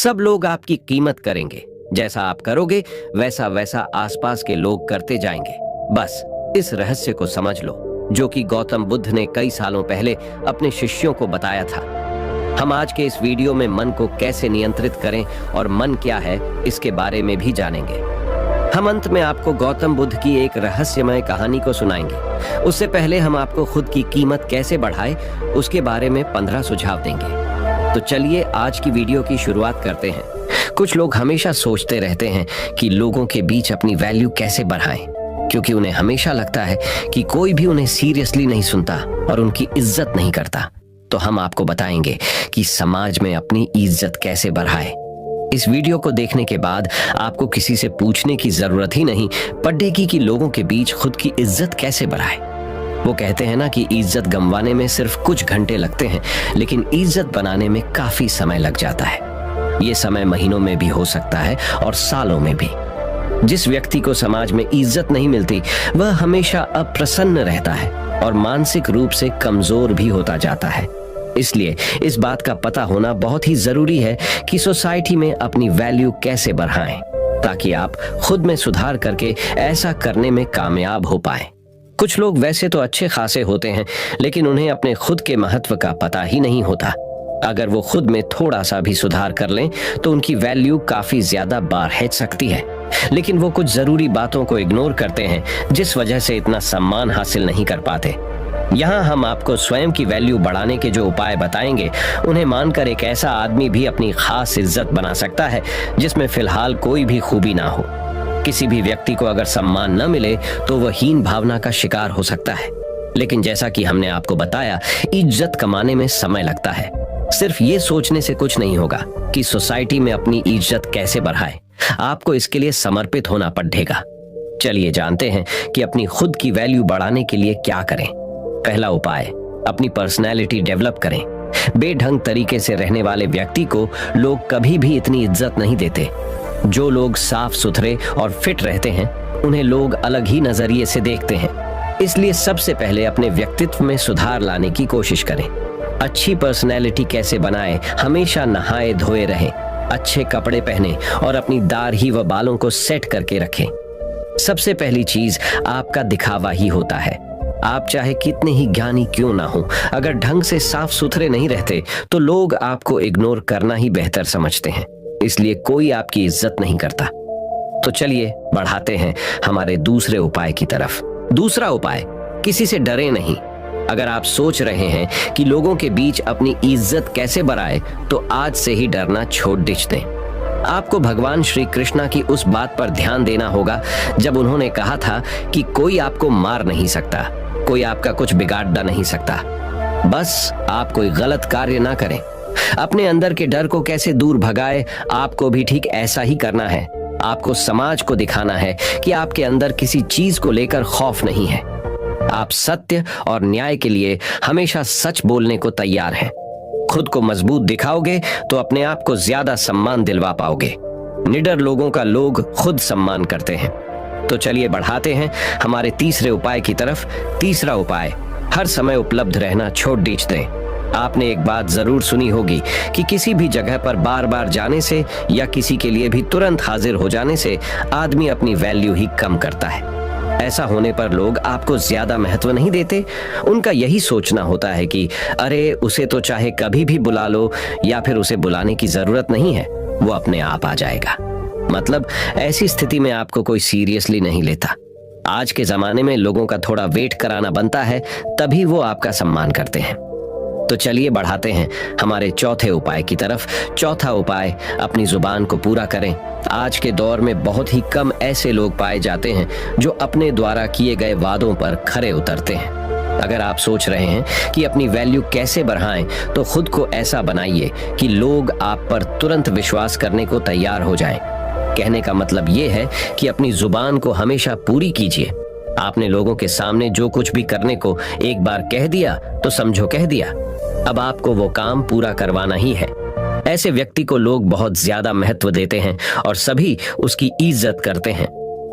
सब लोग आपकी कीमत करेंगे। जैसा आप करोगे वैसा वैसा आसपास के लोग करते जाएंगे। बस इस रहस्य को समझ लो, जो कि गौतम बुद्ध ने कई सालों पहले अपने शिष्यों को बताया था। हम आज के इस वीडियो में मन को कैसे नियंत्रित करें और मन क्या है इसके बारे में भी जानेंगे। हम अंत में आपको गौतम बुद्ध की एक रहस्यमय कहानी को सुनाएंगे। उससे पहले हम आपको खुद की कीमत कैसे बढ़ाए उसके बारे में 15 सुझाव देंगे। तो चलिए आज की वीडियो की शुरुआत करते हैं। कुछ लोग हमेशा सोचते रहते हैं कि लोगों के बीच अपनी वैल्यू कैसे बढ़ाएं, क्योंकि उन्हें हमेशा लगता है कि कोई भी उन्हें सीरियसली नहीं सुनता और उनकी इज्जत नहीं करता। तो हम आपको बताएंगे कि समाज में अपनी इज्जत कैसे बढ़ाएं। इस वीडियो को देखने के बाद आपको किसी से पूछने की जरूरत ही नहीं पड़ेगी कि लोगों के बीच खुद की इज्जत कैसे बढ़ाएं। वो कहते हैं ना कि इज्जत गंवाने में सिर्फ कुछ घंटे लगते हैं, लेकिन इज्जत बनाने में काफी समय लग जाता है। ये समय महीनों में भी हो सकता है और सालों में भी। जिस व्यक्ति को समाज में इज्जत नहीं मिलती वह हमेशा अप्रसन्न रहता है और मानसिक रूप से कमजोर भी होता जाता है। इसलिए इस बात का पता होना बहुत ही जरूरी है कि सोसाइटी में अपनी वैल्यू कैसे बढ़ाएं, ताकि आप खुद में सुधार करके ऐसा करने में कामयाब हो पाएं। कुछ लोग वैसे तो अच्छे खासे होते हैं, लेकिन उन्हें अपने खुद के महत्व का पता ही नहीं होता। अगर वो खुद में थोड़ा सा भी सुधार कर लें तो उनकी वैल्यू काफी ज्यादा बढ़ सकती है। लेकिन वो कुछ जरूरी बातों को इग्नोर करते हैं, जिस वजह से इतना सम्मान हासिल नहीं कर पाते। यहाँ हम आपको स्वयं की वैल्यू बढ़ाने के जो उपाय बताएंगे, उन्हें मानकर एक ऐसा आदमी भी अपनी खास इज्जत बना सकता है जिसमें फिलहाल कोई भी खूबी ना हो। किसी भी व्यक्ति को अगर सम्मान न मिले तो वह हीन भावना का शिकार हो सकता है। लेकिन जैसा कि हमने आपको बताया, इज्जत कमाने में समय लगता है। सिर्फ ये सोचने से कुछ नहीं होगा कि सोसाइटी में अपनी इज्जत कैसे बढ़ाए। आपको इसके लिए समर्पित होना पड़ेगा। चलिए जानते हैं कि अपनी खुद की वैल्यू बढ़ाने के लिए क्या करें। पहला उपाय, अपनी पर्सनैलिटी डेवलप करें। बेढंग तरीके से रहने वाले व्यक्ति को लोग कभी भी इतनी इज्जत नहीं देते। जो लोग साफ सुथरे और फिट रहते हैं उन्हें लोग अलग ही नजरिए से देखते हैं। इसलिए सबसे पहले अपने व्यक्तित्व में सुधार लाने की कोशिश करें। अच्छी पर्सनैलिटी कैसे बनाएं? हमेशा नहाए धोए रहें, अच्छे कपड़े पहने और अपनी दाढ़ी व बालों को सेट करके रखें। सबसे पहली चीज आपका दिखावा ही होता है। आप चाहे कितने ही ज्ञानी क्यों ना हो, अगर ढंग से साफ सुथरे नहीं रहते तो लोग आपको इग्नोर करना ही बेहतर समझते हैं। इसलिए कोई आपकी इज्जत नहीं करता। तो चलिए बढ़ाते हैं हमारे दूसरे उपाय की तरफ। दूसरा उपाय, किसी से डरे नहीं। अगर आप सोच रहे हैं कि लोगों के बीच अपनी इज्जत कैसे बढ़ाए, तो आज से ही डरना छोड़ दें। आपको भगवान श्री कृष्णा की उस बात पर ध्यान देना होगा जब उन्होंने कहा था कि कोई आपको मार नहीं सकता, कोई आपका कुछ बिगाड़ नहीं सकता। बस आप कोई गलत कार्य ना करें। अपने अंदर के डर को कैसे दूर भगाए, आपको भी ठीक ऐसा ही करना है। आपको समाज को दिखाना है कि आपके अंदर किसी चीज को लेकर खौफ नहीं है। आप सत्य और न्याय के लिए हमेशा सच बोलने को तैयार हैं। खुद को मजबूत दिखाओगे तो अपने आप को ज्यादा सम्मान दिलवा पाओगे। निडर लोगों का लोग खुद सम्मान करते हैं। तो चलिए बढ़ाते हैं हमारे तीसरे उपाय की तरफ। तीसरा उपाय, हर समय उपलब्ध रहना छोड़ दें। आपने एक बात जरूर सुनी होगी कि किसी भी जगह पर बार बार जाने से या किसी के लिए भी तुरंत हाजिर हो जाने से आदमी अपनी वैल्यू ही कम करता है। ऐसा होने पर लोग आपको ज्यादा महत्व नहीं देते। उनका यही सोचना होता है कि अरे उसे तो चाहे कभी भी बुला लो या फिर उसे बुलाने की जरूरत नहीं है, वो अपने आप आ जाएगा। मतलब ऐसी स्थिति में आपको कोई सीरियसली नहीं लेता। आज के जमाने में लोगों का थोड़ा वेट कराना बनता है, तभी वो आपका सम्मान करते हैं। तो चलिए बढ़ाते हैं हमारे चौथे उपाय की तरफ। चौथा उपाय, अपनी जुबान को पूरा करें। आज के दौर में बहुत ही कम ऐसे लोग पाए जाते हैं जो अपने द्वारा किए गए वादों पर खरे उतरते हैं। अगर आप सोच रहे हैं कि अपनी वैल्यू कैसे बढ़ाएं, तो खुद को ऐसा बनाइए कि लोग आप पर तुरंत विश्वास करने को तैयार हो जाएं। कहने का मतलब ये है कि अपनी जुबान को हमेशा पूरी कीजिए। आपने लोगों के सामने जो कुछ भी करने को एक बार कह दिया तो समझो कह दिया। अब आपको वो काम पूरा करवाना ही है। ऐसे व्यक्ति को लोग बहुत ज्यादा महत्व देते हैं और सभी उसकी इज्जत करते हैं।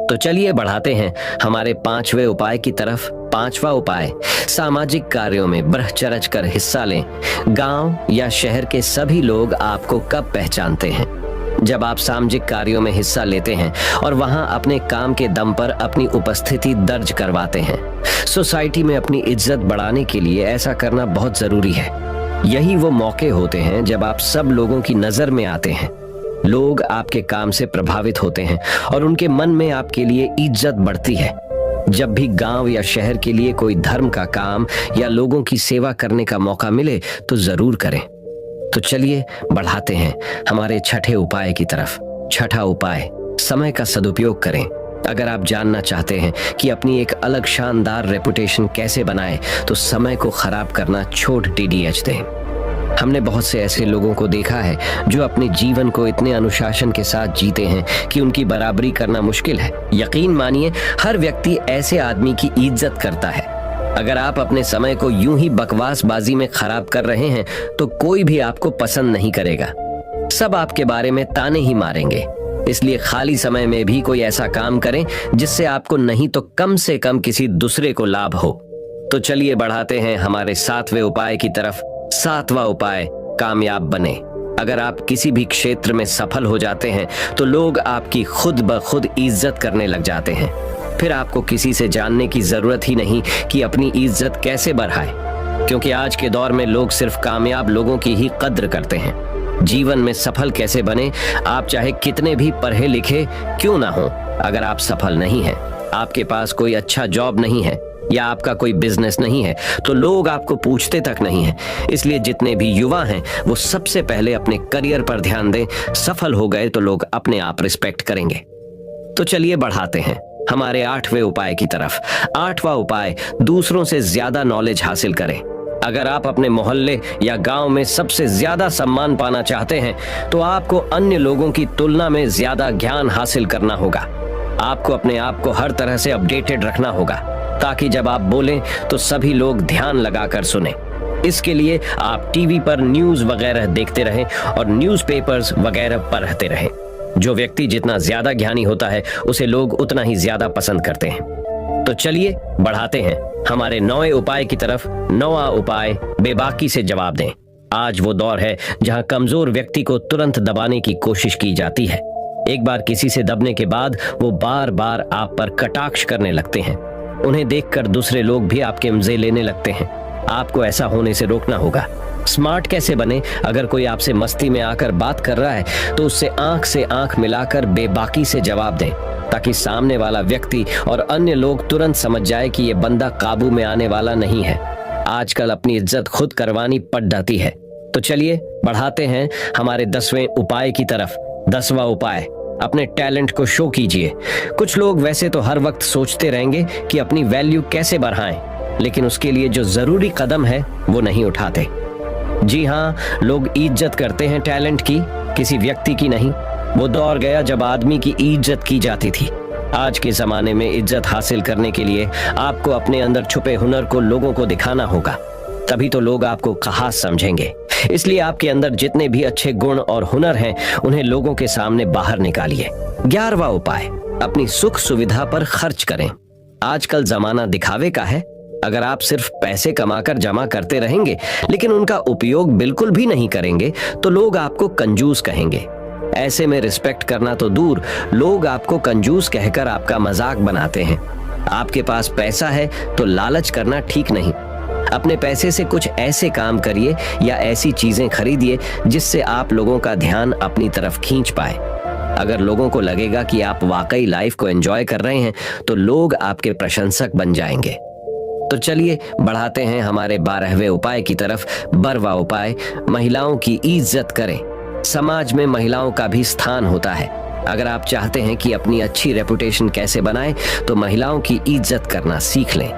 तो चलिए बढ़ाते हैं हमारे 5वें उपाय की तरफ। 5वां उपाय, सामाजिक कार्यों में बढ़ चढ़ कर हिस्सा लें। गांव या शहर के सभी लोग आपको कब पहचानते हैं? जब आप सामाजिक कार्यों में हिस्सा लेते हैं और वहां अपने काम के दम पर अपनी उपस्थिति दर्ज करवाते हैं। सोसाइटी में अपनी इज्जत बढ़ाने के लिए ऐसा करना बहुत जरूरी है। यही वो मौके होते हैं जब आप सब लोगों की नजर में आते हैं। लोग आपके काम से प्रभावित होते हैं और उनके मन में आपके लिए इज्जत बढ़ती है। जब भी गांव या शहर के लिए कोई धर्म का काम या लोगों की सेवा करने का मौका मिले तो जरूर करें। तो चलिए बढ़ाते हैं हमारे 6ठे उपाय की तरफ। 6ठा उपाय, समय का सदुपयोग करें। अगर आप जानना चाहते हैं कि अपनी एक अलग शानदार रेपुटेशन कैसे बनाएं, तो समय को खराब करना छोड़ TDH दें। हमने बहुत से ऐसे लोगों को देखा है जो अपने जीवन को इतने अनुशासन के साथ जीते हैं कि उनकी बराबरी करना मुश्किल है। यकीन मानिए, हर व्यक्ति ऐसे आदमी की इज्जत करता है। अगर आप अपने समय को यूं ही बकवासबाजी में खराब कर रहे हैं तो कोई भी आपको पसंद नहीं करेगा। सब आपके बारे में ताने ही मारेंगे। इसलिए खाली समय में भी कोई ऐसा काम करें जिससे आपको नहीं तो कम से कम किसी दूसरे को लाभ हो। तो चलिए बढ़ाते हैं हमारे 7वें उपाय की तरफ। 7वां उपाय, कामयाब बने। अगर आप किसी भी क्षेत्र में सफल हो जाते हैं तो लोग आपकी खुद ब खुद इज्जत करने लग जाते हैं। फिर आपको किसी से जानने की जरूरत ही नहीं कि अपनी इज्जत कैसे बढ़ाए, क्योंकि आज के दौर में लोग सिर्फ कामयाब लोगों की ही कद्र करते हैं। जीवन में सफल कैसे बने? आप चाहे कितने भी पढ़े लिखे क्यों ना हो, अगर आप सफल नहीं हैं, आपके पास कोई अच्छा जॉब नहीं है या आपका कोई बिजनेस नहीं है, तो लोग आपको पूछते तक नहीं हैं। इसलिए जितने भी युवा हैं वो सबसे पहले अपने करियर पर ध्यान दें। सफल हो गए तो लोग अपने आप रिस्पेक्ट करेंगे। तो चलिए बढ़ाते हैं हमारे 8वें उपाय की तरफ। 8वां उपाय, दूसरों से ज्यादा नॉलेज हासिल करें। अगर आप अपने मोहल्ले या गांव में सबसे ज्यादा सम्मान पाना चाहते हैं तो आपको अन्य लोगों की तुलना में ज्यादा ज्ञान हासिल करना होगा। आपको अपने आप को हर तरह से अपडेटेड रखना होगा ताकि जब आप बोलें तो सभी लोग ध्यान लगाकर सुने। इसके लिए आप टीवी पर न्यूज वगैरह देखते रहें और न्यूज़पेपर्स वगैरह पढ़ते रहें। जो व्यक्ति जितना ज्यादा ज्ञानी होता है उसे लोग उतना ही ज्यादा पसंद करते हैं। तो चलिए बढ़ाते हैं हमारे 9वें उपाय की तरफ। 9वां उपाय, बेबाकी से जवाब दें। आज वो दौर है जहां कमजोर व्यक्ति को तुरंत दबाने की कोशिश की जाती है। एक बार किसी से दबने के बाद वो बार बार आप पर कटाक्ष करने लगते हैं। उन्हें देखकर दूसरे लोग भी आपके मजे लेने लगते हैं। आपको ऐसा होने से रोकना होगा। स्मार्ट कैसे बने? अगर कोई आपसे मस्ती में आकर बात कर रहा है तो उससे आंख मिलाकर बेबाकी से जवाब दें, ताकि सामने वाला व्यक्ति और अन्य लोग तुरंत समझ जाए कि ये बंदा काबू में आने वाला नहीं है। आजकल अपनी इज्जत खुद करवानी पड़ जाती है। तो चलिए बढ़ाते हैं हमारे 10वें उपाय की तरफ। 10वां उपाय, अपने टैलेंट को शो कीजिए। कुछ लोग वैसे तो हर वक्त सोचते रहेंगे कि अपनी वैल्यू कैसे बढ़ाएं, लेकिन उसके लिए जो जरूरी कदम है वो नहीं उठाते। जी हाँ, लोग इज्जत करते हैं टैलेंट की, किसी व्यक्ति की नहीं। वो दौर गया जब आदमी की इज्जत की जाती थी। आज के जमाने में इज्जत हासिल करने के लिए आपको अपने अंदर छुपे हुनर को लोगों को दिखाना होगा, तभी तो लोग आपको खास समझेंगे। इसलिए आपके अंदर जितने भी अच्छे गुण और हुनर हैं उन्हें लोगों के सामने बाहर निकालिए। 11वां उपाय, अपनी सुख सुविधा पर खर्च करें। आजकल जमाना दिखावे का है। अगर आप सिर्फ पैसे कमाकर जमा करते रहेंगे लेकिन उनका उपयोग बिल्कुल भी नहीं करेंगे तो लोग आपको कंजूस कहेंगे। ऐसे में रिस्पेक्ट करना तो दूर, लोग आपको कंजूस कहकर आपका मजाक बनाते हैं। आपके पास पैसा है तो लालच करना ठीक नहीं। अपने पैसे से कुछ ऐसे काम करिए या ऐसी चीजें खरीदिए जिससे आप लोगों का ध्यान अपनी तरफ खींच पाए। अगर लोगों को लगेगा कि आप वाकई लाइफ को एंजॉय कर रहे हैं तो लोग आपके प्रशंसक बन जाएंगे। तो चलिए बढ़ाते हैं हमारे 12वें उपाय की तरफ। 12वां उपाय, महिलाओं की इज्जत करें। समाज में महिलाओं का भी स्थान होता है। अगर आप चाहते हैं कि अपनी अच्छी रेपुटेशन कैसे बनाएं तो महिलाओं की इज्जत करना सीख लें।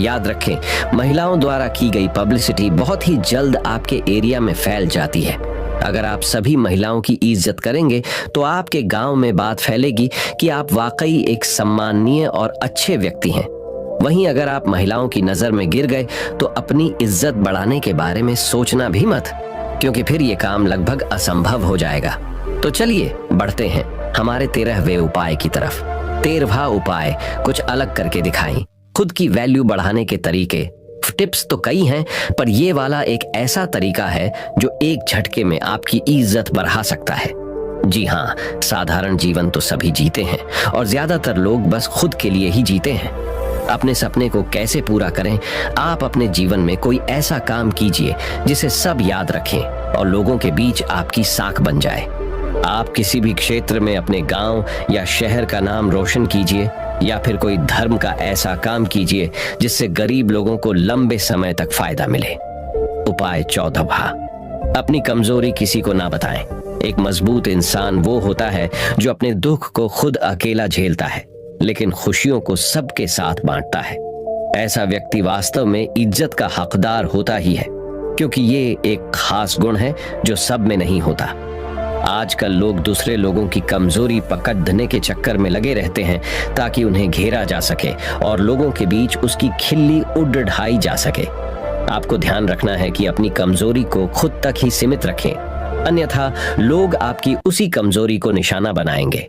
याद रखें, महिलाओं द्वारा की गई पब्लिसिटी बहुत ही जल्द आपके एरिया में फैल जाती है। अगर आप सभी महिलाओं की इज्जत करेंगे तो आपके गांव में बात फैलेगी कि आप वाकई एक सम्माननीय और अच्छे व्यक्ति हैं। वहीं अगर आप महिलाओं की नजर में गिर गए तो अपनी इज्जत बढ़ाने के बारे में सोचना भी मत, क्योंकि फिर ये काम लगभग असंभव हो जाएगा। तो चलिए बढ़ते हैं हमारे 13वें उपाय की तरफ। 13वां उपाय कुछ अलग करके दिखाएं। खुद की वैल्यू बढ़ाने के तरीके। टिप्स तो कई हैं, पर ये वाला एक ऐसा तरीका है जो एक झटके में आपकी इज्जत बढ़ा सकता है। जी हाँ, साधारण जीवन तो सभी जीते हैं और ज्यादातर लोग बस खुद के लिए ही जीते हैं। अपने सपने को कैसे पूरा करें? आप अपने जीवन में कोई ऐसा काम कीजिए जिसे सब याद रखें और लोगों के बीच आपकी साख बन जाए। आप किसी भी क्षेत्र में अपने गांव या शहर का नाम रोशन कीजिए, या फिर कोई धर्म का ऐसा काम कीजिए जिससे गरीब लोगों को लंबे समय तक फायदा मिले। उपाय 14वां, अपनी कमजोरी किसी को ना बताएं। एक मजबूत इंसान वो होता है जो अपने दुख को खुद अकेला झेलता है, लेकिन खुशियों को सबके साथ बांटता है। ऐसा व्यक्ति वास्तव में इज्जत का हकदार होता ही है, क्योंकि ये एक खास गुण है जो सब में नहीं होता। आजकल लोग दूसरे लोगों की कमजोरी पकड़ने के चक्कर में लगे रहते हैं ताकि उन्हें घेरा जा सके और लोगों के बीच उसकी खिल्ली उड़ाई जा सके। आपको ध्यान रखना है कि अपनी कमजोरी को खुद तक ही सीमित रखें, अन्यथा लोग आपकी उसी कमजोरी को निशाना बनाएंगे।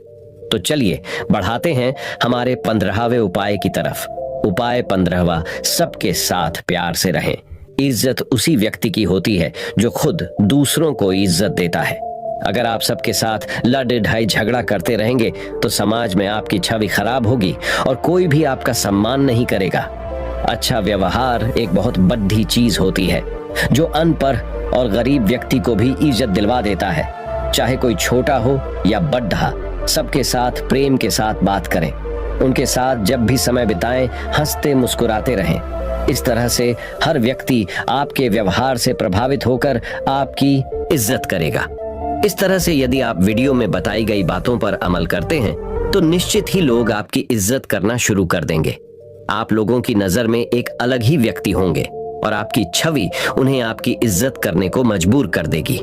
तो चलिए बढ़ाते हैं हमारे 15वें उपाय की तरफ। उपाय 15वां, सबके साथ प्यार से रहें। इज्जत उसी व्यक्ति की होती है जो खुद दूसरों को इज्जत देता है। अगर आप सबके साथ लड़ ढाई झगड़ा करते रहेंगे तो समाज में आपकी छवि खराब होगी और कोई भी आपका सम्मान नहीं करेगा। अच्छा व्यवहार एक बहुत बड़ी चीज होती है जो अनपढ़ और गरीब व्यक्ति को भी इज्जत दिलवा देता है। चाहे कोई छोटा हो या बड़ा, सबके साथ प्रेम के साथ बात करें। उनके साथ जब भी समय बिताएं, हंसते मुस्कुराते रहें। इस तरह से हर व्यक्ति आपके व्यवहार से प्रभावित होकर आपकी इज्जत करेगा। इस तरह से यदि आप वीडियो में बताई गई बातों पर अमल करते हैं तो निश्चित ही लोग आपकी इज्जत करना शुरू कर देंगे। आप लोगों की नजर में एक अलग ही व्यक्ति होंगे और आपकी छवि उन्हें आपकी इज्जत करने को मजबूर कर देगी।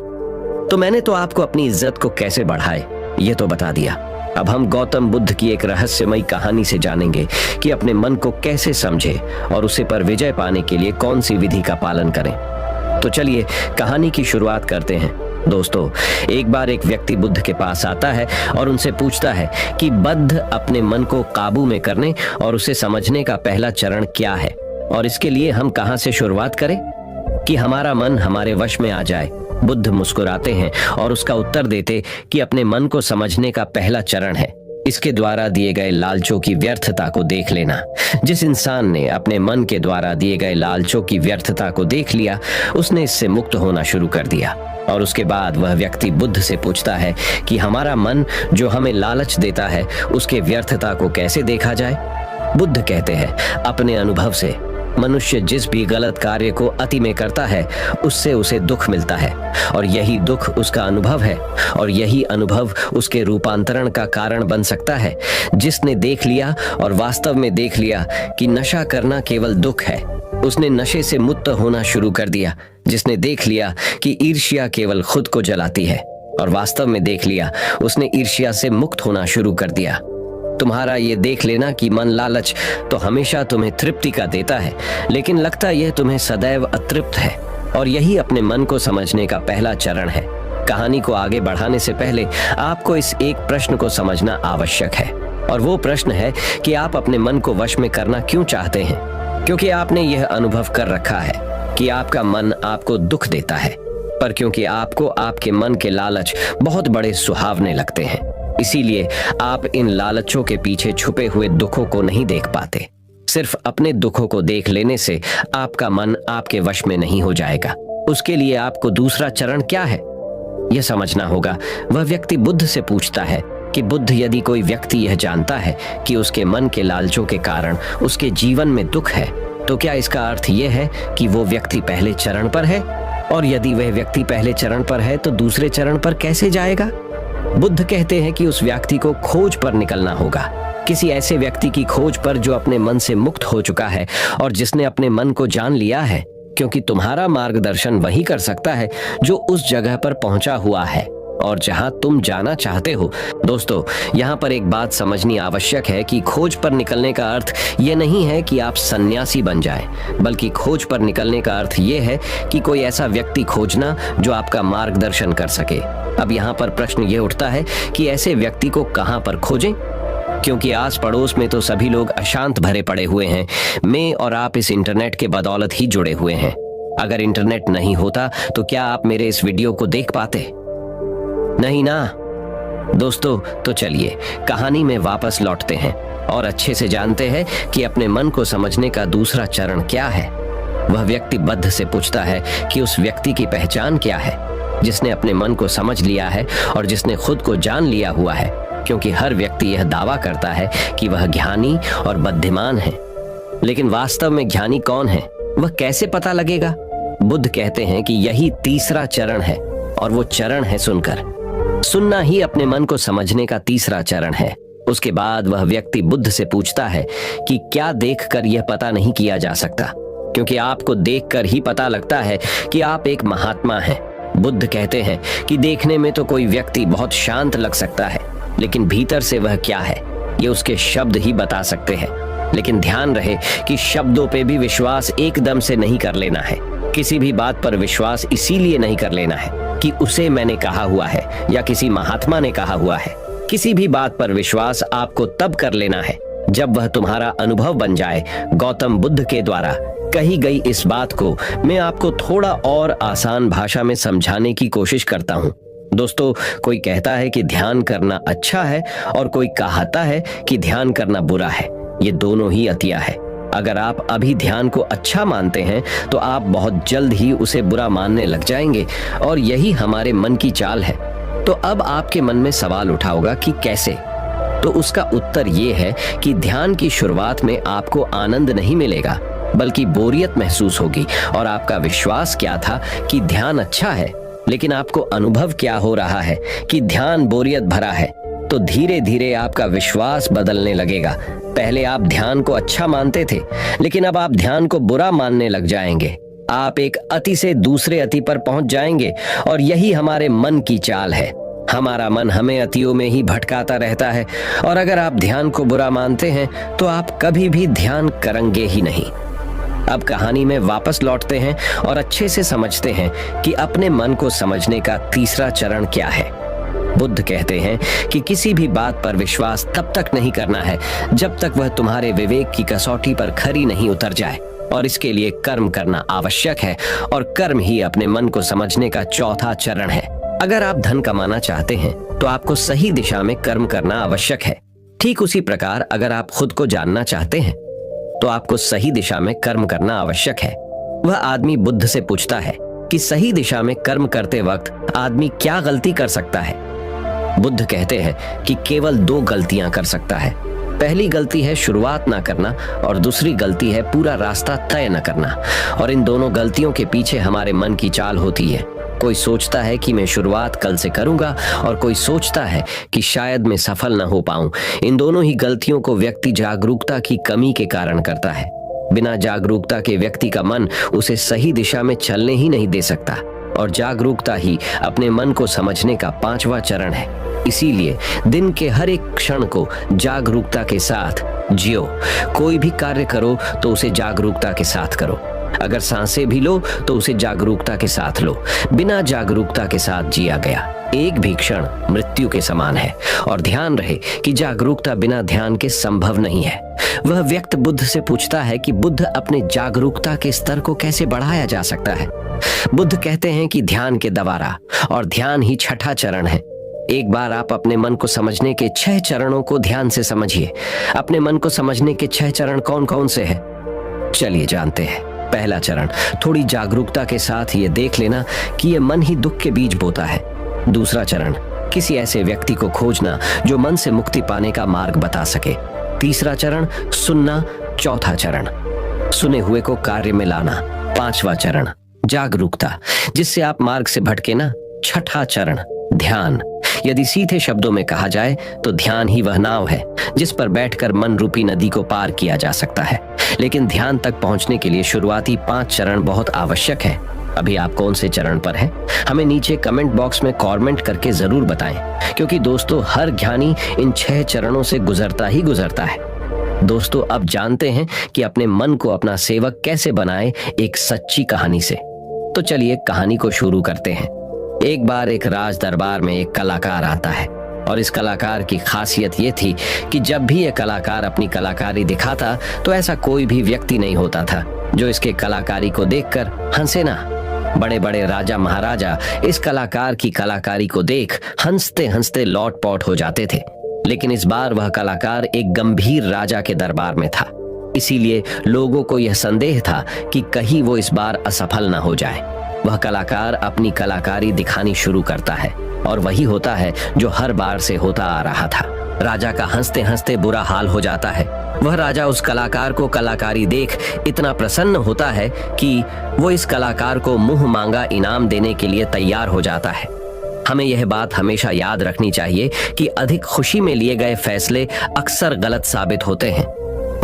तो मैंने तो आपको अपनी इज्जत को कैसे बढ़ाए ये तो बता दिया। अब हम गौतम बुद्ध की एक रहस्यमयी कहानी से जानेंगे कि अपने मन को कैसे समझे और उसे पर विजय पाने के लिए कौन सी विधि का पालन करें। तो चलिए कहानी की शुरुआत करते हैं। दोस्तों, एक बार एक व्यक्ति बुद्ध के पास आता है और उनसे पूछता है कि बुद्ध, अपने मन को काबू में करने और उसे समझने का पहला चरण क्या है और इसके लिए हम कहां से शुरुआत करें कि हमारा मन हमारे वश में आ जाए। बुद्ध मुस्कुराते हैं और उसका उत्तर देते कि अपने मन को समझने का पहला चरण है इसके द्वारा दिए गए लालचों की व्यर्थता को देख लेना। जिस इंसान ने अपने मन के द्वारा दिए गए लालचों की व्यर्थता को देख लिया, उसने इससे मुक्त होना शुरू कर दिया। और उसके बाद वह व्यक्ति बुद्ध से पूछता है कि हमारा मन जो हमें लालच देता है उसके व्यर्थता को कैसे देखा जाए। बुद्ध कहते हैं, अपने अनुभव से। मनुष्य जिस भी गलत कार्य को अति में करता है उससे उसे दुख मिलता है और यही दुख उसका अनुभव है और यही अनुभव उसके रूपांतरण का कारण बन सकता है। जिसने देख लिया और वास्तव में देख लिया कि नशा करना केवल दुख है, उसने नशे से मुक्त होना शुरू कर दिया। जिसने देख लिया कि ईर्ष्या केवल खुद को जलाती है और वास्तव में देख लिया, उसने ईर्ष्या से मुक्त होना शुरू कर दिया। तुम्हारा ये देख लेना कि मन लालच तो हमेशा तुम्हें तृप्ति का देता है, लेकिन लगता यह तुम्हें सदैव अतृप्त है, और यही अपने मन को समझने का पहला चरण है। कहानी को आगे बढ़ाने से पहले आपको इस एक प्रश्न को समझना आवश्यक है, और वो प्रश्न है कि आप अपने मन को वश में करना क्यों चाहते हैं। क्योंकि आपने यह अनुभव कर रखा है कि आपका मन आपको दुख देता है, पर क्योंकि आपको आपके मन के लालच बहुत बड़े सुहावने लगते हैं, इसीलिए आप इन लालचों के पीछे छुपे हुए दुखों को नहीं देख पाते। सिर्फ अपने दुखों को देख लेने से आपका मन आपके वश में नहीं हो जाएगा। उसके लिए आपको दूसरा चरण क्या है यह समझना होगा। वह व्यक्ति बुद्ध से पूछता है कि बुद्ध, यदि कोई व्यक्ति यह जानता है कि उसके मन के लालचों के कारण उसके जीवन में दुख है, तो क्या इसका अर्थ यह है कि वो व्यक्ति पहले चरण पर है? और यदि वह व्यक्ति पहले चरण पर है तो दूसरे चरण पर कैसे जाएगा? बुद्ध कहते हैं कि उस व्यक्ति को खोज पर निकलना होगा, किसी ऐसे व्यक्ति की खोज पर जो अपने मन से मुक्त हो चुका है और जिसने अपने मन को जान लिया है, क्योंकि तुम्हारा मार्गदर्शन वही कर सकता है जो उस जगह पर पहुंचा हुआ है और जहां तुम जाना चाहते हो। दोस्तों, यहाँ पर एक बात समझनी आवश्यक है कि खोज पर निकलने का अर्थ ये नहीं है कि आप सन्यासी बन जाएं, बल्कि खोज पर निकलने का अर्थ ये है कि कोई ऐसा व्यक्ति खोजना जो आपका मार्गदर्शन कर सके। अब यहाँ पर प्रश्न ये उठता है कि ऐसे व्यक्ति को कहाँ पर खोजें? क्योंकि आस पड़ोस में तो सभी लोग अशांत भरे पड़े हुए हैं। मैं और आप इस इंटरनेट के बदौलत ही जुड़े हुए हैं। अगर इंटरनेट नहीं होता तो क्या आप मेरे इस वीडियो को देख पाते? नहीं ना। दोस्तों, तो चलिए कहानी में वापस लौटते हैं और अच्छे से जानते हैं कि अपने मन को समझने का दूसरा चरण क्या है। वह व्यक्ति बुद्ध से पूछता है कि उस व्यक्ति की पहचान क्या है, जिसने अपने मन को समझ लिया है और जिसने खुद को जान लिया हुआ है, क्योंकि हर व्यक्ति यह दावा करता है कि वह ज्ञानी और बुद्धिमान है। लेकिन वास्तव में ज्ञानी कौन है, वह कैसे पता लगेगा? बुद्ध कहते हैं कि यही तीसरा चरण है, और वो चरण है सुनना ही अपने मन को समझने का तीसरा चरण है। उसके बाद वह व्यक्ति बुद्ध से पूछता है कि क्या देखकर यह पता नहीं किया जा सकता, क्योंकि आपको देखकर ही पता लगता है कि आप एक महात्मा हैं। बुद्ध कहते हैं कि देखने में तो कोई व्यक्ति बहुत शांत लग सकता है, लेकिन भीतर से वह क्या है, ये उसके शब्द ही बता सकते हैं। लेकिन ध्यान रहे कि शब्दों पे भी विश्वास एकदम से नहीं कर लेना है। किसी भी बात पर विश्वास इसीलिए नहीं कर लेना है कि उसे मैंने कहा हुआ है या किसी महात्मा ने कहा हुआ है। किसी भी बात पर विश्वास आपको तब कर लेना है जब वह तुम्हारा अनुभव बन जाए। गौतम बुद्ध के द्वारा कही गई इस बात को मैं आपको थोड़ा और आसान भाषा में समझाने की कोशिश करता हूँ। दोस्तों, कोई कहता है कि ध्यान करना अच्छा है और कोई कहता है कि ध्यान करना बुरा है। ये दोनों ही अतिया है। अगर आप अभी ध्यान को अच्छा मानते हैं तो आप बहुत जल्द ही उसे बुरा मानने लग जाएंगे, और यही हमारे मन की चाल है। तो अब आपके मन में सवाल उठा होगा कि कैसे? तो उसका उत्तर ये है कि ध्यान की शुरुआत में आपको आनंद नहीं मिलेगा, बल्कि बोरियत महसूस होगी। और आपका विश्वास क्या था कि ध्यान अच्छा है, लेकिन आपको अनुभव क्या हो रहा है कि ध्यान बोरियत भरा है। तो धीरे धीरे आपका विश्वास बदलने लगेगा। पहले आप ध्यान को अच्छा मानते थे, लेकिन अब आप ध्यान को बुरा मानने लग जाएंगे। आप एक अति से दूसरे अति पर पहुंच जाएंगे, और यही हमारे मन की चाल है। हमारा मन हमें अतियों में ही भटकाता रहता है, और अगर आप ध्यान को बुरा मानते हैं तो आप कभी भी ध्यान करेंगे ही नहीं। अब कहानी में वापस लौटते हैं और अच्छे से समझते हैं कि अपने मन को समझने का तीसरा चरण क्या है। बुद्ध कहते हैं कि किसी भी बात पर विश्वास तब तक नहीं करना है जब तक वह तुम्हारे विवेक की कसौटी पर खरी नहीं उतर जाए, और इसके लिए कर्म करना आवश्यक है, और कर्म ही अपने मन को समझने का चौथा चरण है। अगर आप धन कमाना चाहते हैं तो आपको सही दिशा में कर्म करना आवश्यक है। ठीक उसी प्रकार अगर आप खुद को जानना चाहते हैं तो आपको सही दिशा में कर्म करना आवश्यक है। वह आदमी बुद्ध से पूछता है कि सही दिशा में कर्म करते वक्त आदमी क्या गलती कर सकता है। बुद्ध कहते हैं कि केवल 2 गलतियां कर सकता है। पहली गलती है शुरुआत ना करना, और दूसरी गलती है पूरा रास्ता तय न करना। और इन दोनों गलतियों के पीछे हमारे मन की चाल होती है। कोई सोचता है कि मैं शुरुआत कल से करूंगा, और कोई सोचता है कि शायद मैं सफल न हो पाऊं। इन दोनों ही गलतियों को व्यक्ति जागरूकता की कमी के कारण करता है। बिना जागरूकता के व्यक्ति का मन उसे सही दिशा में चलने ही नहीं दे सकता, और जागरूकता ही अपने मन को समझने का 5वां चरण है। इसीलिए दिन के हर एक क्षण को जागरूकता के साथ जियो। कोई भी कार्य करो तो उसे जागरूकता के साथ करो। अगर सांसें भी लो तो उसे जागरूकता के साथ लो। बिना जागरूकता के साथ जिया गया एक भी क्षण मृत्यु के समान है। और ध्यान रहे कि जागरूकता बिना ध्यान के संभव नहीं है। वह व्यक्ति बुद्ध से पूछता है कि बुद्ध अपने जागरूकता के स्तर को कैसे बढ़ाया जा सकता है। बुद्ध कहते हैं कि ध्यान के द्वारा, और ध्यान ही छठा चरण है। एक बार आप अपने मन को समझने के 6 चरणों को ध्यान से समझिए। अपने मन को समझने के 6 चरण कौन कौन से हैं? चलिए जानते हैं। पहला चरण, थोड़ी जागरूकता के साथ ये देख लेना कि ये मन ही दुख के बीज बोता है। दूसरा चरण, किसी ऐसे व्यक्ति को खोजना जो मन से मुक्ति पाने का मार्ग बता सके। तीसरा चरण, सुनना। चौथा चरण, सुने हुए को कार्य में लाना। 5वां चरण, जागरूकता, जिससे आप मार्ग से भटके ना। छठा चरण, ध्यान। यदि सीधे शब्दों में कहा जाए तो ध्यान ही वह नाव है जिस पर बैठकर मन रूपी नदी को पार किया जा सकता है। लेकिन ध्यान तक पहुंचने के लिए शुरुआती 5 चरण बहुत आवश्यक है। अभी आप कौन से चरण पर हैं? हमें नीचे कमेंट बॉक्स में कमेंट करके जरूर बताएं, क्योंकि दोस्तों हर ज्ञानी इन 6 चरणों से गुजरता ही गुजरता है। दोस्तों, अब जानते हैं कि अपने मन को अपना सेवक कैसे बनाएं, एक सच्ची कहानी से। तो चलिए कहानी को शुरू करते हैं। एक बार एक राज दरबार में एक कलाकार आता है और इस कलाकार की खासियत ये थी कि जब भी ये कलाकार अपनी कलाकारी दिखाता तो ऐसा कोई भी व्यक्ति नहीं होता था जो इसके कलाकारी को देखकर हंसे ना। बड़े बड़े राजा महाराजा इस कलाकार की कलाकारी को देख हंसते हंसते लौट पौट हो जाते थे, लेकिन इस बार वह कलाकार एक गंभीर राजा के दरबार में था। इसीलिए लोगों को यह संदेह था कि कहीं वो इस बार असफल न हो जाए। वह कलाकार अपनी कलाकारी दिखानी शुरू करता है और वही होता है जो हर बार से होता आ रहा था। राजा का हंसते हंसते बुरा हाल हो जाता है। वह राजा उस कलाकार को कलाकारी देख इतना प्रसन्न होता है कि वो इस कलाकार को मुंह मांगा इनाम देने के लिए तैयार हो जाता है। हमें यह बात हमेशा याद रखनी चाहिए कि अधिक खुशी में लिए गए फैसले अक्सर गलत साबित होते हैं।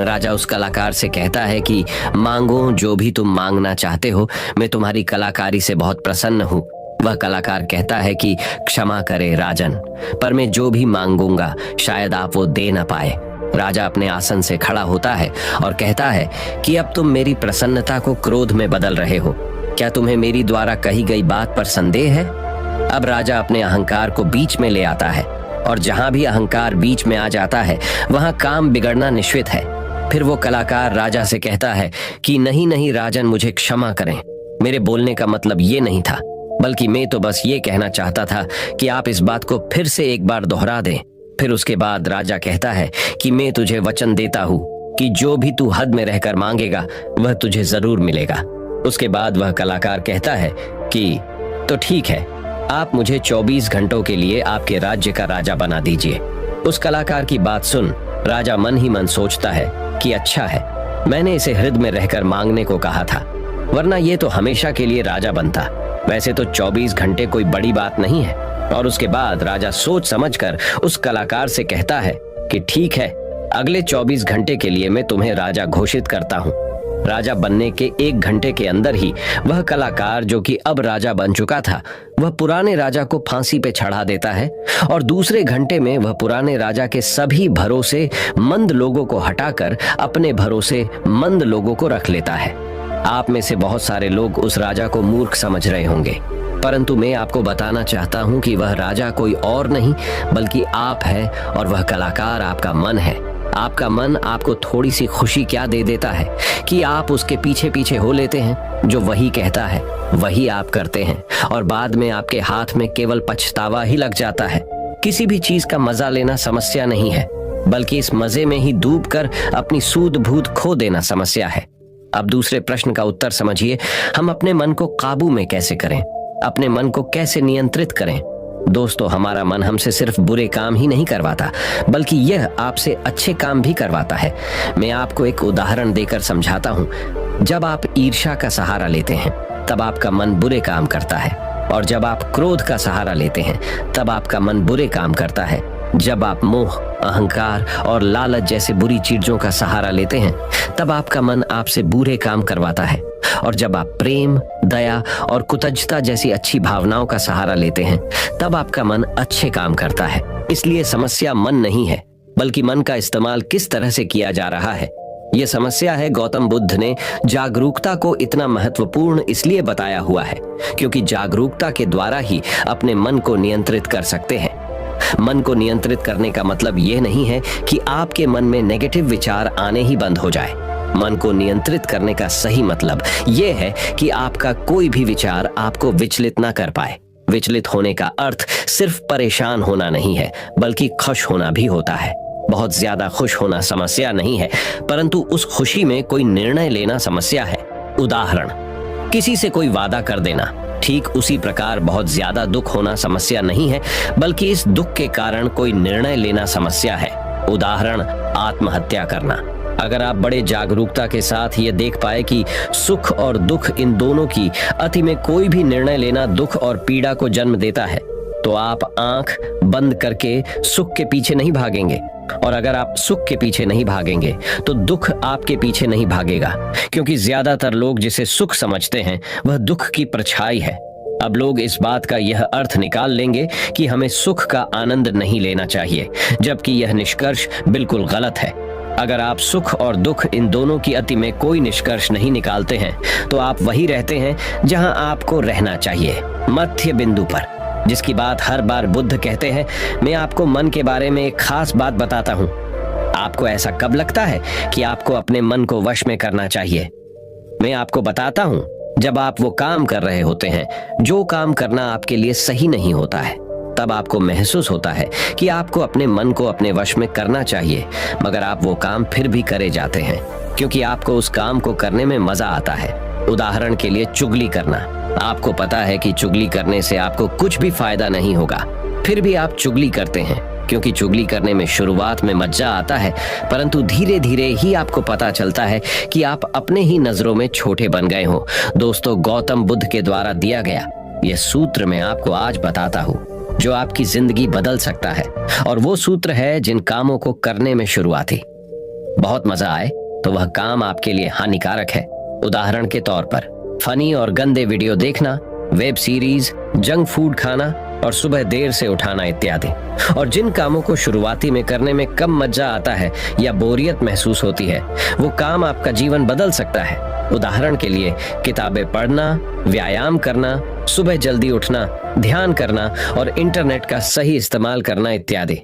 राजा उस कलाकार से कहता है कि मांगो जो भी तुम मांगना चाहते हो, मैं तुम्हारी कलाकारी से बहुत प्रसन्न हूँ। वह कलाकार कहता है कि क्षमा करे राजन, पर मैं जो भी मांगूंगा शायद आप वो दे न पाए। राजा अपने आसन से खड़ा होता है और कहता है कि अब तुम मेरी प्रसन्नता को क्रोध में बदल रहे हो। क्या तुम्हें मेरी द्वारा कही गई बात पर संदेह है? अब राजा अपने अहंकार को बीच में ले आता है और जहां भी अहंकार बीच में आ जाता है वहां काम बिगड़ना निश्चित है। फिर वो कलाकार राजा से कहता है कि नहीं नहीं राजन, मुझे क्षमा करें, मेरे बोलने का मतलब ये नहीं था, बल्कि मैं तो बस ये कहना चाहता था कि आप इस बात को फिर से एक बार दोहरा दें। फिर उसके बाद राजा कहता है कि मैं तुझे वचन देता हूँ कि जो भी तू हद में रहकर मांगेगा वह तुझे जरूर मिलेगा। उसके बाद वह कलाकार कहता है कि तो ठीक है, आप मुझे 24 घंटों के लिए आपके राज्य का राजा बना दीजिए। उस कलाकार की बात सुन राजा मन ही मन सोचता है कि अच्छा है, मैंने इसे हृदय में रहकर मांगने को कहा था, वरना ये तो हमेशा के लिए राजा बनता। वैसे तो 24 घंटे कोई बड़ी बात नहीं है। और उसके बाद राजा सोच समझकर उस कलाकार से कहता है कि ठीक है, अगले 24 घंटे के लिए मैं तुम्हें राजा घोषित करता हूँ। राजा बनने के 1 घंटे के अंदर ही वह कलाकार, जो कि अब राजा बन चुका था, वह पुराने राजा को फांसी पे चढ़ा देता है और दूसरे घंटे में वह पुराने राजा के सभी भरोसे मंद लोगों को हटाकर अपने भरोसे मंद लोगों को रख लेता है। आप में से बहुत सारे लोग उस राजा को मूर्ख समझ रहे होंगे, परंतु मैं आपको बताना चाहता हूं कि वह राजा कोई और नहीं बल्कि आप है और वह कलाकार आपका मन है। आपका मन आपको थोड़ी सी खुशी क्या दे देता है कि आप उसके पीछे पीछे हो लेते हैं। जो वही कहता है वही आप करते हैं और बाद में आपके हाथ में केवल पछतावा ही लग जाता है। किसी भी चीज का मजा लेना समस्या नहीं है, बल्कि इस मजे में ही डूबकर अपनी सूध बूध खो देना समस्या है। अब दूसरे प्रश्न का उत्तर समझिए, हम अपने मन को काबू में कैसे करें, अपने मन को कैसे नियंत्रित करें। दोस्तों, हमारा मन हमसे सिर्फ बुरे काम ही नहीं करवाता, बल्कि यह आपसे अच्छे काम भी करवाता है। मैं आपको एक उदाहरण देकर समझाता हूँ। जब आप ईर्ष्या का सहारा लेते हैं तब आपका मन बुरे काम करता है, और जब आप क्रोध का सहारा लेते हैं तब आपका मन बुरे काम करता है। जब आप मोह, अहंकार और लालच जैसे बुरी चीजों का सहारा लेते हैं तब आपका मन आपसे बुरे काम करवाता है, और जब आप प्रेम, दया और कृतज्ञता जैसी अच्छी भावनाओं का सहारा लेते हैं तब आपका मन अच्छे काम करता है। इसलिए समस्या मन नहीं है, बल्कि मन का इस्तेमाल किस तरह से किया जा रहा है। यह समस्या है गौतम बुद्ध ने जागरूकता को इतना महत्वपूर्ण इसलिए बताया हुआ है क्योंकि जागरूकता के द्वारा ही अपने मन को नियंत्रित कर सकते हैं। मन को नियंत्रित करने का मतलब यह नहीं है कि आपके मन में नेगेटिव विचार आने ही बंद हो जाए। मन को नियंत्रित करने का सही मतलब यह है कि आपका कोई भी विचार आपको विचलित ना कर पाए। विचलित होने का अर्थ सिर्फ परेशान होना नहीं है, बल्कि खुश होना भी होता है। बहुत ज्यादा खुश होना समस्या नहीं है, परंतु उस खुशी में कोई निर्णय लेना समस्या है। उदाहरण, किसी से कोई वादा कर देना। ठीक उसी प्रकार बहुत ज्यादा दुख होना समस्या नहीं है, बल्कि इस दुख के कारण कोई निर्णय लेना समस्या है। उदाहरण, आत्महत्या करना। अगर आप बड़े जागरूकता के साथ ये देख पाए कि सुख और दुख, इन दोनों की अति में कोई भी निर्णय लेना दुख और पीड़ा को जन्म देता है, तो आप आंख बंद करके सुख के पीछे नहीं भागेंगे। और अगर आप सुख के पीछे नहीं भागेंगे तो दुख आपके पीछे नहीं भागेगा, क्योंकि ज्यादातर लोग जिसे सुख समझते हैं वह दुख की परछाई है। अब लोग इस बात का यह अर्थ निकाल लेंगे कि हमें सुख का आनंद नहीं लेना चाहिए, जबकि यह निष्कर्ष बिल्कुल गलत है। अगर आप सुख और दुख, इन दोनों की अति में कोई निष्कर्ष नहीं निकालते हैं तो आप वही रहते हैं जहां आपको रहना चाहिए, मध्य बिंदु पर। जिसकी बात हर बार बुद्ध कहते हैं। मैं आपको मन के बारे में एक खास बात बताता हूँ। आपको ऐसा कब लगता है कि आपको अपने मन को वश में करना चाहिए? मैं आपको बताता हूँ, जब आप वो काम कर रहे होते हैं जो काम करना आपके लिए सही नहीं होता है, तब आपको महसूस होता है कि आपको अपने मन को अपने वश में करना चाहिए, मगर आप वो काम फिर भी करे जाते हैं क्योंकि आपको उस काम को करने में मजा आता है। उदाहरण के लिए चुगली करना। आपको पता है कि चुगली करने से आपको कुछ भी फायदा नहीं होगा, फिर भी आप चुगली करते हैं क्योंकि चुगली करने में शुरुआत में मजा आता है, परंतु धीरे धीरे ही आपको पता चलता है कि आप अपने ही नजरों में छोटे बन गए हो। दोस्तों, गौतम बुद्ध के द्वारा दिया गया यह सूत्र मैं आपको आज बताता हूँ जो आपकी जिंदगी बदल सकता है, और वो सूत्र है जिन कामों को करने में शुरुआती बहुत मजा आए तो वह काम आपके लिए हानिकारक है। उदाहरण के तौर पर फनी और गंदे वीडियो देखना, वेब सीरीज, जंक फूड खाना और सुबह देर से उठाना इत्यादि। और जिन कामों को शुरुआती में करने में कम मजा आता है या बोरियत महसूस होती है, वो काम आपका जीवन बदल सकता है। उदाहरण के लिए किताबें पढ़ना, व्यायाम करना, सुबह जल्दी उठना, ध्यान करना और इंटरनेट का सही इस्तेमाल करना इत्यादि।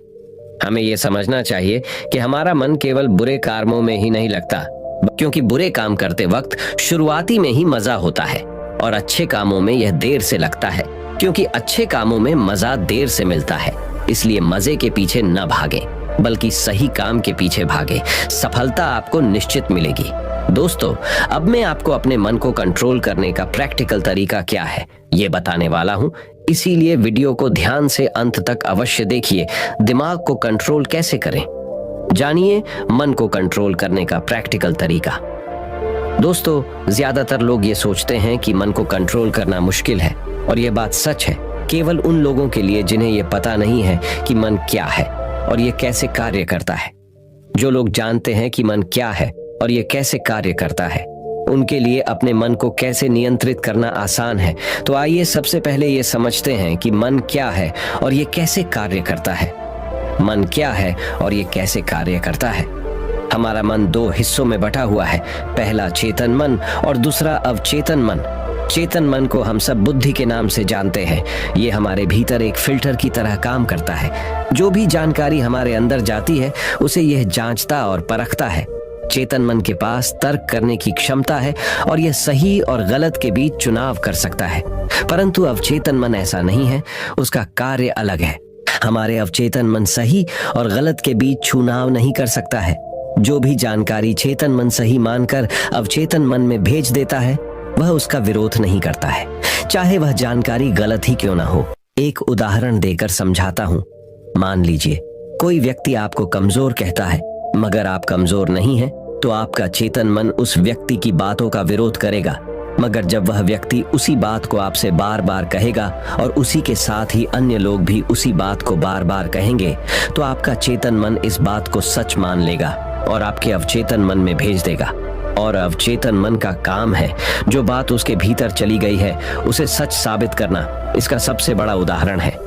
हमें ये समझना चाहिए कि हमारा मन केवल बुरे कामों में ही नहीं लगता, क्योंकि बुरे काम करते वक्त शुरुआती में ही मजा होता है, और अच्छे कामों में यह देर से लगता है क्योंकि अच्छे कामों में मजा देर से मिलता है। इसलिए मजे के पीछे न भागे, बल्कि सही काम के पीछे भागे। सफलता आपको निश्चित मिलेगी। दोस्तों, अब मैं आपको अपने मन को कंट्रोल करने का प्रैक्टिकल तरीका क्या है ये बताने वाला हूँ, इसीलिए वीडियो को ध्यान से अंत तक अवश्य देखिए। दिमाग को कंट्रोल कैसे करें, जानिए मन को कंट्रोल करने का प्रैक्टिकल तरीका। दोस्तों, ज्यादातर लोग ये सोचते हैं कि मन को कंट्रोल करना मुश्किल है, और ये बात सच है केवल उन लोगों के लिए जिन्हें ये पता नहीं है कि मन क्या है और ये कैसे कार्य करता है। जो लोग जानते हैं कि मन क्या है और ये कैसे कार्य करता है, उनके लिए अपने मन को कैसे नियंत्रित करना आसान है। तो आइए सबसे पहले ये समझते हैं कि मन क्या है और ये कैसे कार्य करता है। मन क्या है और ये कैसे कार्य करता है? हमारा मन दो हिस्सों में बटा हुआ है, पहला चेतन मन और दूसरा अवचेतन मन। चेतन मन को हम सब बुद्धि के नाम से जानते हैं। ये हमारे भीतर एक फिल्टर की तरह काम करता है। जो भी जानकारी हमारे अंदर जाती है उसे यह जांचता और परखता है। चेतन मन के पास तर्क करने की क्षमता है और यह सही और गलत के बीच चुनाव कर सकता है, परंतु अवचेतन मन ऐसा नहीं है, उसका कार्य अलग है। हमारे अवचेतन मन सही और गलत के बीच चुनाव नहीं कर सकता है। जो भी जानकारी चेतन मन सही मानकर अवचेतन मन में भेज देता है, वह उसका विरोध नहीं करता है, चाहे वह जानकारी गलत ही क्यों ना हो। एक उदाहरण देकर समझाता हूँ। मान लीजिए कोई व्यक्ति आपको कमजोर कहता है, मगर आप कमजोर नहीं हैं, तो आपका चेतन मन उस व्यक्ति की बातों का विरोध करेगा। मगर जब वह व्यक्ति उसी बात को आपसे बार बार कहेगा और उसी के साथ ही अन्य लोग भी उसी बात को बार बार कहेंगे, तो आपका चेतन मन इस बात को सच मान लेगा और आपके अवचेतन मन में भेज देगा। और अवचेतन मन का काम है जो बात उसके भीतर चली गई है उसे सच साबित करना। इसका सबसे बड़ा उदाहरण है,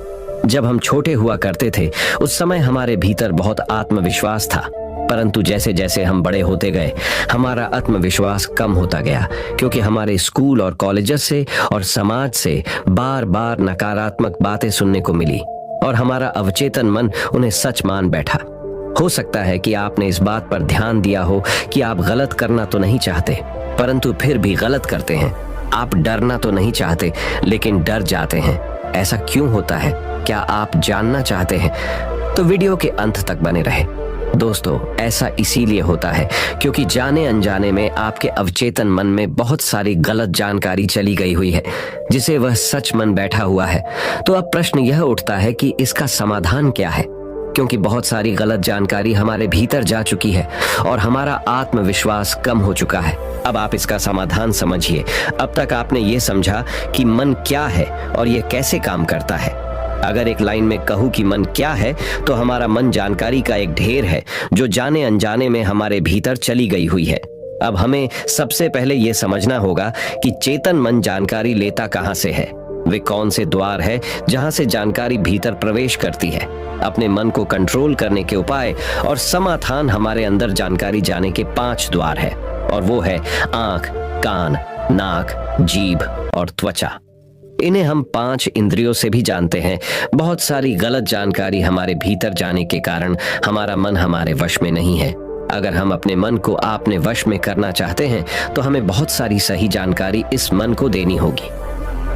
जब हम छोटे हुआ करते थे उस समय हमारे भीतर बहुत आत्मविश्वास था, परंतु जैसे जैसे हम बड़े होते गए हमारा आत्मविश्वास कम होता गया, क्योंकि हमारे स्कूल और कॉलेजेस से और समाज से बार बार नकारात्मक बातें सुनने को मिली और हमारा अवचेतन मन उन्हें सच मान बैठा। हो सकता है कि आपने इस बात पर ध्यान दिया हो कि आप गलत करना तो नहीं चाहते, परंतु फिर भी गलत करते हैं। आप डरना तो नहीं चाहते, लेकिन डर जाते हैं। ऐसा क्यों होता है? क्या आप जानना चाहते हैं? तो वीडियो के अंत तक बने रहे। दोस्तों, ऐसा इसीलिए होता है क्योंकि जाने अनजाने में आपके अवचेतन मन में बहुत सारी गलत जानकारी चली गई हुई है, जिसे वह सच मन बैठा हुआ है। तो अब प्रश्न यह उठता है कि इसका समाधान क्या है, क्योंकि बहुत सारी गलत जानकारी हमारे भीतर जा चुकी है और हमारा आत्मविश्वास कम हो चुका है। अब आप इसका समाधान समझिए। अब तक आपने ये समझा कि मन क्या है और ये कैसे काम करता है। अगर एक लाइन में कहूँ कि मन क्या है, तो हमारा मन जानकारी का एक ढेर है जो जाने अनजाने में हमारे भीतर चली गई हुई है। अब हमें सबसे पहले ये समझना होगा कि चेतन मन जानकारी लेता कहाँ से है, वे कौन से द्वार है जहां से जानकारी भीतर प्रवेश करती है। अपने मन को कंट्रोल करने के उपाय और समाधान हमारे अंदर जानकारी जाने के 5 द्वार है, और वो है आंख, कान, नाक, जीभ और त्वचा। इन्हें हम 5 इंद्रियों से भी जानते हैं। बहुत सारी गलत जानकारी हमारे भीतर जाने के कारण हमारा मन हमारे वश में नहीं है। अगर हम अपने मन को अपने वश में करना चाहते हैं तो हमें बहुत सारी सही जानकारी इस मन को देनी होगी।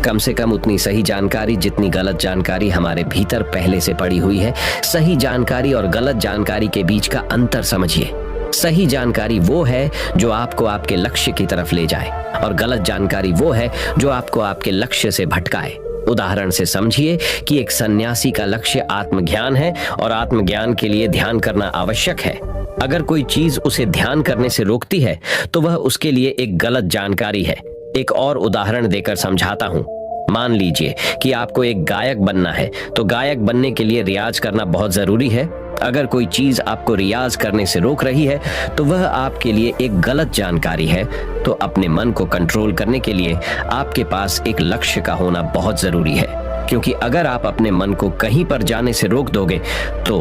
कम से कम उतनी सही जानकारी जितनी गलत जानकारी हमारे भीतर पहले से पड़ी हुई है। सही जानकारी और गलत जानकारी के बीच का अंतर समझिए। सही जानकारी वो है जो आपको आपके लक्ष्य की तरफ ले जाए और गलत जानकारी वो है जो आपको आपके लक्ष्य से भटकाए। उदाहरण से समझिए कि एक सन्यासी का लक्ष्य आत्मज्ञान है और आत्मज्ञान के लिए ध्यान करना आवश्यक है। अगर कोई चीज उसे ध्यान करने से रोकती है तो वह उसके लिए एक गलत जानकारी है। एक और उदाहरण देकर समझाता हूं। मान लीजिए कि आपको एक गायक बनना है, तो गायक बनने के लिए रियाज करना बहुत जरूरी है। अगर कोई चीज आपको रियाज करने से रोक रही है तो वह आपके लिए एक गलत जानकारी है। तो अपने मन को कंट्रोल करने के लिए आपके पास एक लक्ष्य का होना बहुत जरूरी है, क्योंकि अगर आप अपने मन को कहीं पर जाने से रोक दोगे तो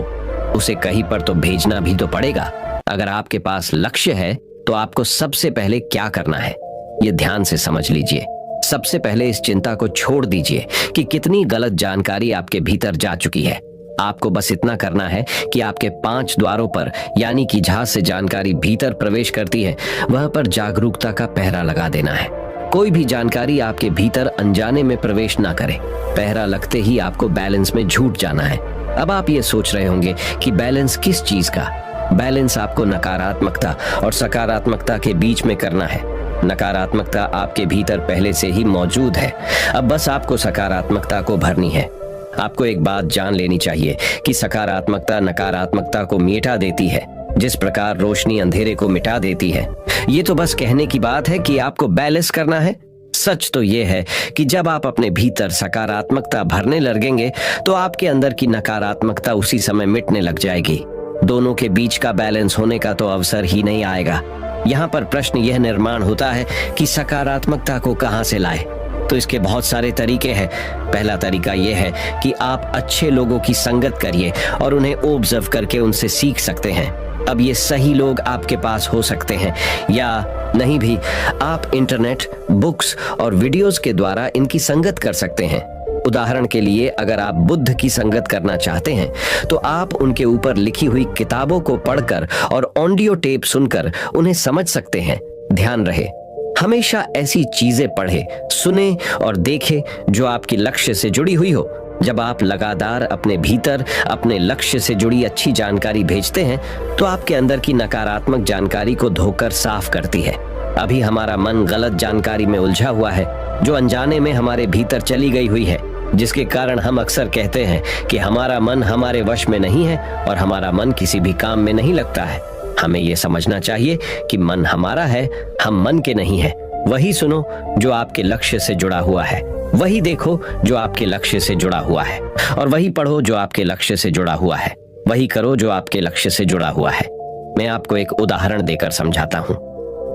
उसे कहीं पर तो भेजना भी तो पड़ेगा। अगर आपके पास लक्ष्य है तो आपको सबसे पहले क्या करना है, ये ध्यान से समझ लीजिए। सबसे पहले इस चिंता को छोड़ दीजिए कि कितनी गलत जानकारी आपके भीतर जा चुकी है। आपको बस इतना करना है कि आपके 5 द्वारों पर, यानी कि जहां से जानकारी भीतर प्रवेश करती है, वहां पर जागरूकता का पहरा लगा देना है। कोई भी जानकारी आपके भीतर अनजाने में प्रवेश ना करे। पहरा लगते ही आपको बैलेंस में झूठ जाना है। अब आप ये सोच रहे होंगे कि बैलेंस किस चीज का? बैलेंस आपको नकारात्मकता और सकारात्मकता के बीच में करना है। नकारात्मकता आपके भीतर पहले से ही मौजूद है, अब बस आपको सकारात्मकता को भरनी है। आपको एक बात जान लेनी चाहिए कि सकारात्मकता नकारात्मकता को मिटा देती है, जिस प्रकार रोशनी अंधेरे को मिटा देती है। ये तो बस कहने की बात है कि आपको बैलेंस करना है। सच तो ये है कि जब आप अपने भीतर सकारात्मकता भरने लगेंगे तो आपके अंदर की नकारात्मकता उसी समय मिटने लग जाएगी। दोनों के बीच का बैलेंस होने का तो अवसर ही नहीं आएगा। यहाँ पर प्रश्न यह निर्माण होता है कि सकारात्मकता को कहां से लाए। तो इसके बहुत सारे तरीके हैं। पहला तरीका यह है कि आप अच्छे लोगों की संगत करिए और उन्हें ऑब्जर्व करके उनसे सीख सकते हैं। अब ये सही लोग आपके पास हो सकते हैं या नहीं भी, आप इंटरनेट, बुक्स और वीडियोस के द्वारा इनकी संगत कर सकते हैं। उदाहरण के लिए अगर आप बुद्ध की संगत करना चाहते हैं तो आप उनके ऊपर लिखी हुई किताबों को पढ़कर और ऑडियो टेप सुनकर उन्हें समझ सकते हैं। ध्यान रहे, हमेशा ऐसी चीजें पढ़े, सुने और देखे जो आपके लक्ष्य से जुड़ी हुई हो। जब आप लगातार अपने भीतर अपने लक्ष्य से जुड़ी अच्छी जानकारी भेजते हैं तो आपके अंदर की नकारात्मक जानकारी को धोकर साफ करती है। अभी हमारा मन गलत जानकारी में उलझा हुआ है जो अनजाने में हमारे भीतर चली गई हुई है, जिसके कारण हम अक्सर कहते हैं कि हमारा मन हमारे वश में नहीं है और हमारा मन किसी भी काम में नहीं लगता है। हमें यह समझना चाहिए कि मन हमारा है, हम मन के नहीं है। वही सुनो जो आपके लक्ष्य से जुड़ा हुआ है, वही देखो जो आपके लक्ष्य से जुड़ा हुआ है, और वही पढ़ो जो आपके लक्ष्य से जुड़ा हुआ है, वही करो जो आपके लक्ष्य से जुड़ा हुआ है। मैं आपको एक उदाहरण देकर समझाता हूँ।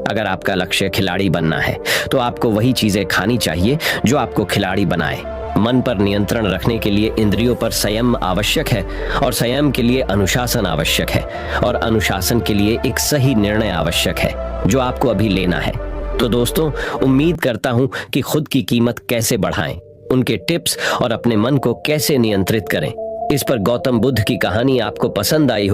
अगर आपका लक्ष्य खिलाड़ी बनना है तो आपको वही चीजें खानी चाहिए जो आपको खिलाड़ी बनाए। मन पर नियंत्रण रखने के लिए इंद्रियों पर संयम आवश्यक है और संयम के लिए अनुशासन आवश्यक है और अनुशासन के लिए एक सही निर्णय आवश्यक है जो आपको अभी लेना है। तो दोस्तों, उम्मीद करता हूं कि खुद की कीमत कैसे बढ़ाएं, उनके टिप्स और अपने मन को कैसे नियंत्रित करें, इस पर गौतम बुद्ध की कहानी आपको पसंद आई होगी।